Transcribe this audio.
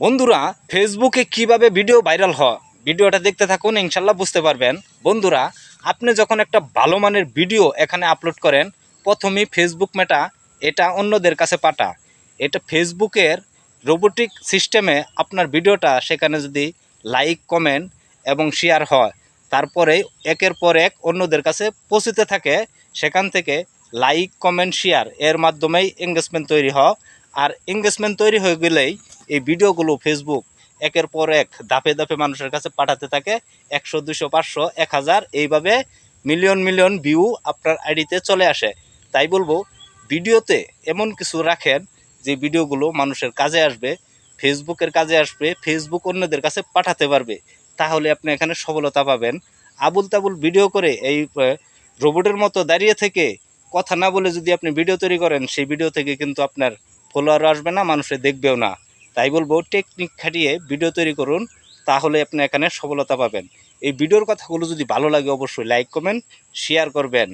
বন্ধুরা, ফেসবুকে কিভাবে ভিডিও ভাইরাল হয় ভিডিওটা দেখতে থাকুন, ইনশাল্লাহ বুঝতে পারবেন। বন্ধুরা, আপনি যখন একটা ভালো মানের ভিডিও এখানে আপলোড করেন, প্রথমেই ফেসবুক মেটা এটা অন্যদের কাছে পাঠা। এটা ফেসবুকের রোবোটিক সিস্টেমে আপনার ভিডিওটা সেখানে যদি লাইক, কমেন্ট এবং শেয়ার হয়, তারপরে একের পর এক অন্যদের কাছে পৌঁছতে থাকে। সেখান থেকে লাইক, কমেন্ট, শেয়ার এর মাধ্যমেই এঙ্গেজমেন্ট তৈরি হয়। আর এঙ্গেজমেন্ট তৈরি হয়ে গেলেই এই ভিডিওগুলো ফেসবুক একের পর এক ধাপে ধাপে মানুষের কাছে পাঠাতে থাকে। 100, 200, 500, 1000 এইভাবে মিলিয়ন মিলিয়ন ভিউ আপনার আইডিতে চলে আসে। তাই বলবো, ভিডিওতে এমন কিছু রাখেন যে ভিডিওগুলো মানুষের কাজে আসবে, ফেসবুকের কাজে আসবে, ফেসবুক অন্যদের কাছে পাঠাতে পারবে। তাহলে আপনি এখানে সফলতা পাবেন। আবুল তাবুল ভিডিও করে এই রোবটের মতো দাঁড়িয়ে থেকে কথা না বলে যদি আপনি ভিডিও তৈরি করেন, সেই ভিডিও থেকে কিন্তু আপনার ফলোয়ারও আসবে না, মানুষে দেখবেও না। তাই বলবো, টেকনিক খাটিয়ে ভিডিও তৈরি করুন, তাহলে আপনি এখানে সফলতা পাবেন। এই ভিডিওর কথাগুলো যদি ভালো লাগে অবশ্যই লাইক, কমেন্ট, শেয়ার করবেন।